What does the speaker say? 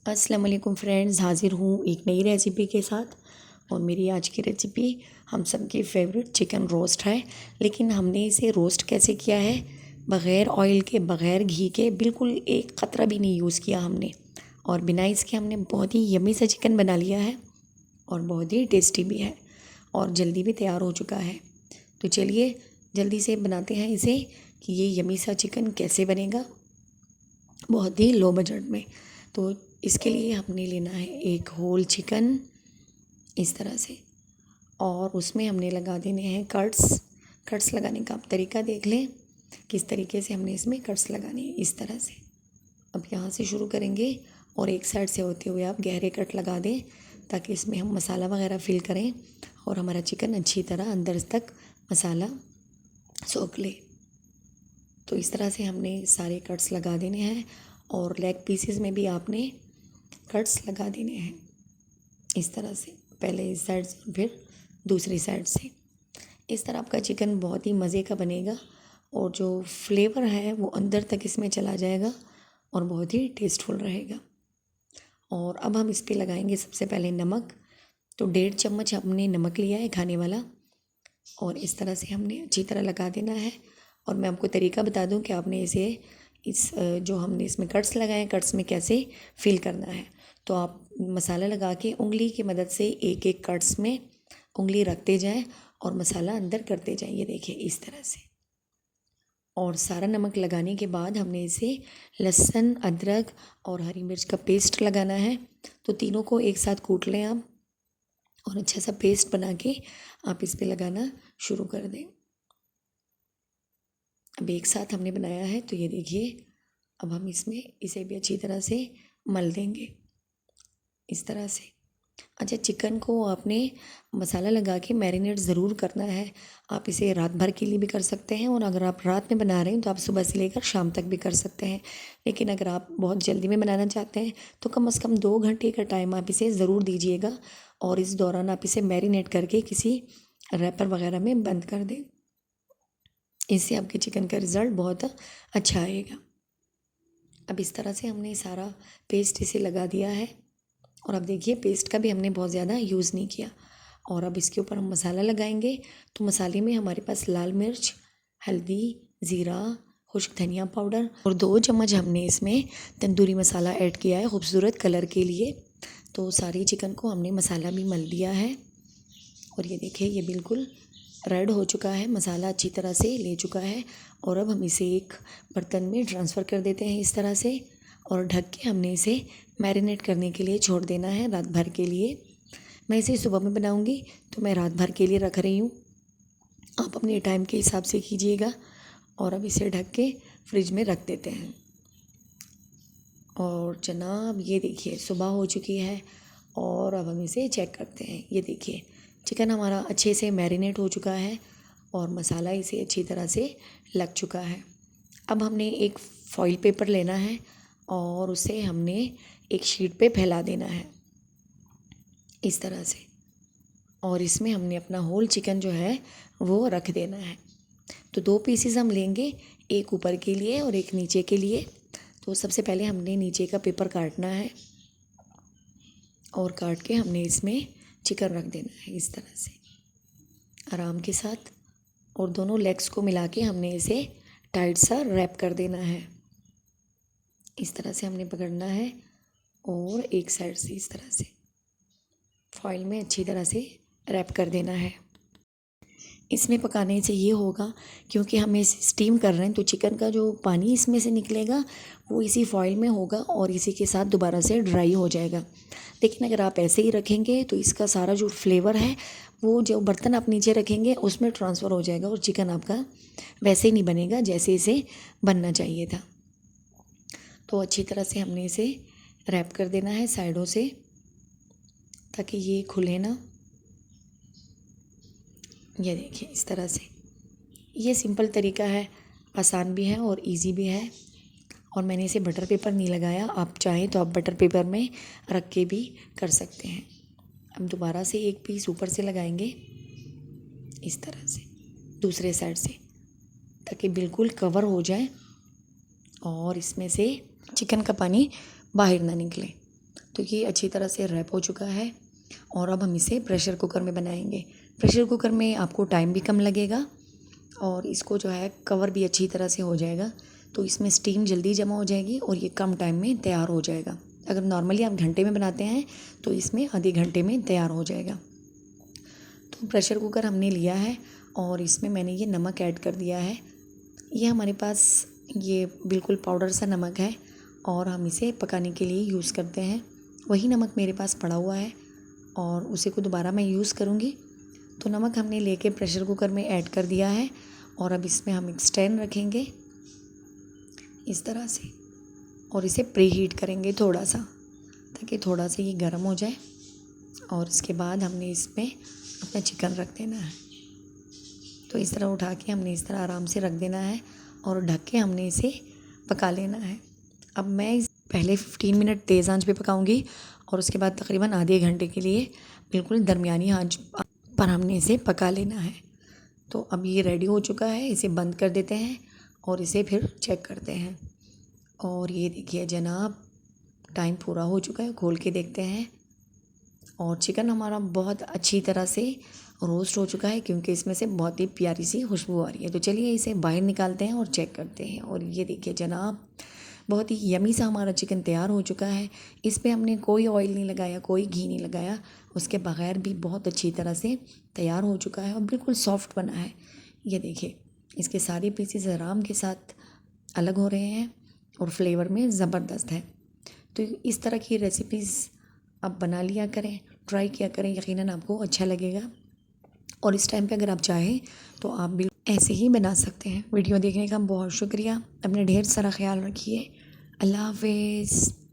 अस्सलाम वालेकुम फ्रेंड्स, हाज़िर हूँ एक नई रेसिपी के साथ। और मेरी आज की रेसिपी हम सबकी फेवरेट चिकन रोस्ट है। लेकिन हमने इसे रोस्ट कैसे किया है, बग़ैर ऑयल के, बग़ैर घी के, बिल्कुल एक क़तरा भी नहीं यूज़ किया हमने। और बिना इसके हमने बहुत ही यम्मी सा चिकन बना लिया है और बहुत ही टेस्टी भी है और जल्दी भी तैयार हो चुका है। तो चलिए जल्दी से बनाते हैं इसे कि ये यम्मी सा चिकन कैसे बनेगा बहुत ही लो बजट में। तो इसके लिए हमने लेना है एक होल चिकन इस तरह से, और उसमें हमने लगा देने हैं कट्स। कट्स लगाने का आप तरीका देख लें किस तरीके से हमने इसमें कट्स लगाने हैं, इस तरह से। अब यहाँ से शुरू करेंगे और एक साइड से होते हुए आप गहरे कट लगा दें ताकि इसमें हम मसाला वगैरह फिल करें और हमारा चिकन अच्छी तरह अंदर तक मसाला सोख ले। तो इस तरह से हमने सारे कट्स लगा देने हैं और लेग पीसेस में भी आपने कट्स लगा देने हैं इस तरह से, पहले इस साइड से फिर दूसरी साइड से। इस तरह आपका चिकन बहुत ही मज़े का बनेगा और जो फ्लेवर है वो अंदर तक इसमें चला जाएगा और बहुत ही टेस्टफुल रहेगा। और अब हम इस पर लगाएंगे सबसे पहले नमक। तो 1.5 चम्मच हमने नमक लिया है खाने वाला और इस तरह से हमने अच्छी तरह लगा देना है। और मैं आपको तरीका बता दूं कि आपने इसे जो हमने इसमें कट्स लगाए हैं कट्स में कैसे फिल करना है। तो आप मसाला लगा के उंगली की मदद से एक एक कट्स में उंगली रखते जाएं और मसाला अंदर करते जाएं, ये देखिए इस तरह से। और सारा नमक लगाने के बाद हमने इसे लहसुन, अदरक और हरी मिर्च का पेस्ट लगाना है। तो तीनों को एक साथ कूट लें आप और अच्छा सा पेस्ट बना के आप इस पे लगाना शुरू कर दें। अब एक साथ हमने बनाया है तो ये देखिए, अब हम इसमें इसे भी अच्छी तरह से मल देंगे इस तरह से। अच्छा, चिकन को आपने मसाला लगा के मैरिनेट ज़रूर करना है। आप इसे रात भर के लिए भी कर सकते हैं और अगर आप रात में बना रहे हैं तो आप सुबह से लेकर शाम तक भी कर सकते हैं। लेकिन अगर आप बहुत जल्दी में बनाना चाहते हैं तो कम से कम 2 घंटे का टाइम आप इसे ज़रूर दीजिएगा और इस दौरान आप इसे मैरिनेट करके किसी रैपर वगैरह में बंद कर दें। इससे आपके चिकन का रिज़ल्ट बहुत अच्छा आएगा। अब इस तरह से हमने सारा पेस्ट इसे लगा दिया है और अब देखिए पेस्ट का भी हमने बहुत ज़्यादा यूज़ नहीं किया। और अब इसके ऊपर हम मसाला लगाएंगे। तो मसाले में हमारे पास लाल मिर्च, हल्दी, ज़ीरा, खुश्क धनिया पाउडर और 2 चम्मच हमने इसमें तंदूरी मसाला ऐड किया है खूबसूरत कलर के लिए। तो सारी चिकन को हमने मसाला भी मल दिया है और ये देखिए ये बिल्कुल रेड हो चुका है, मसाला अच्छी तरह से ले चुका है। और अब हम इसे एक बर्तन में ट्रांसफ़र कर देते हैं इस तरह से और ढक के हमने इसे मैरिनेट करने के लिए छोड़ देना है रात भर के लिए। मैं इसे सुबह में बनाऊंगी तो मैं रात भर के लिए रख रही हूँ, आप अपने टाइम के हिसाब से कीजिएगा। और अब इसे ढक के फ्रिज में रख देते हैं। और जनाब ये देखिए सुबह हो चुकी है और अब हम इसे चेक करते हैं। ये देखिए चिकन हमारा अच्छे से मैरिनेट हो चुका है और मसाला इसे अच्छी तरह से लग चुका है। अब हमने एक फॉइल पेपर लेना है और उसे हमने एक शीट पे फैला देना है इस तरह से। और इसमें हमने अपना होल चिकन जो है वो रख देना है। तो 2 पीसेस हम लेंगे, एक ऊपर के लिए और एक नीचे के लिए। तो सबसे पहले हमने नीचे का पेपर काटना है और काट के हमने इसमें चिकन रख देना है इस तरह से आराम के साथ। और दोनों लेग्स को मिला के हमने इसे टाइट सा रैप कर देना है। इस तरह से हमने पकड़ना है और एक साइड से इस तरह से फॉइल में अच्छी तरह से रैप कर देना है। इसमें पकाने से ये होगा क्योंकि हम इसे स्टीम कर रहे हैं तो चिकन का जो पानी इसमें से निकलेगा वो इसी फॉइल में होगा और इसी के साथ दोबारा से ड्राई हो जाएगा। लेकिन अगर आप ऐसे ही रखेंगे तो इसका सारा जो फ्लेवर है वो जो बर्तन आप नीचे रखेंगे उसमें ट्रांसफ़र हो जाएगा और चिकन आपका वैसे ही नहीं बनेगा जैसे इसे बनना चाहिए था। तो अच्छी तरह से हमने इसे रैप कर देना है साइडों से ताकि ये खुले ना। ये देखिए इस तरह से, ये सिंपल तरीका है, आसान भी है और इजी भी है। और मैंने इसे बटर पेपर नहीं लगाया, आप चाहें तो आप बटर पेपर में रख के भी कर सकते हैं। हम दोबारा से एक पीस ऊपर से लगाएंगे इस तरह से दूसरे साइड से ताकि बिल्कुल कवर हो जाए और इसमें से चिकन का पानी बाहर ना निकले। तो ये अच्छी तरह से रैप हो चुका है और अब हम इसे प्रेशर कुकर में बनाएंगे। प्रेशर कुकर में आपको टाइम भी कम लगेगा और इसको जो है कवर भी अच्छी तरह से हो जाएगा, तो इसमें स्टीम जल्दी जमा हो जाएगी और ये कम टाइम में तैयार हो जाएगा। अगर नॉर्मली आप घंटे में बनाते हैं तो इसमें आधे घंटे में तैयार हो जाएगा। तो प्रेशर कुकर हमने लिया है और इसमें मैंने ये नमक ऐड कर दिया है। ये हमारे पास ये बिल्कुल पाउडर सा नमक है और हम इसे पकाने के लिए यूज़ करते हैं। वही नमक मेरे पास पड़ा हुआ है और उसी को दोबारा मैं यूज़ करूँगी। तो नमक हमने लेके प्रेशर कुकर में ऐड कर दिया है और अब इसमें हम एक स्टैंड रखेंगे इस तरह से और इसे प्री हीट करेंगे थोड़ा सा, ताकि थोड़ा सा ये गर्म हो जाए। और इसके बाद हमने इसमें अपना चिकन रख देना है। तो इस तरह उठा के हमने इस तरह आराम से रख देना है और ढक के हमने इसे पका लेना है। अब मैं इस पहले 15 मिनट तेज़ आंच पे पकाऊंगी और उसके बाद तकरीबन आधे घंटे के लिए बिल्कुल दरमियानी आंच पर हमने इसे पका लेना है। तो अब ये रेडी हो चुका है, इसे बंद कर देते हैं और इसे फिर चेक करते हैं। और ये देखिए जनाब, टाइम पूरा हो चुका है, खोल के देखते हैं और चिकन हमारा बहुत अच्छी तरह से रोस्ट हो चुका है, क्योंकि इसमें से बहुत ही प्यारी सी खुशबू आ रही है। तो चलिए इसे बाहर निकालते हैं और चेक करते हैं। और ये देखिए जनाब, बहुत ही यमी सा हमारा चिकन तैयार हो चुका है। इस पे हमने कोई ऑयल नहीं लगाया, कोई घी नहीं लगाया, उसके बगैर भी बहुत अच्छी तरह से तैयार हो चुका है और बिल्कुल सॉफ्ट बना है। ये देखिए इसके सारे पीसेस आराम के साथ अलग हो रहे हैं और फ्लेवर में ज़बरदस्त है। तो इस तरह की रेसिपीज़ आप बना लिया करें, ट्राई किया करें, यकीनन आपको अच्छा लगेगा। और इस टाइम पे अगर आप चाहें तो आप भी ऐसे ही बना सकते हैं। वीडियो देखने का बहुत शुक्रिया। अपना ढेर सारा ख्याल रखिए। अल्लाह हाफ़िज़।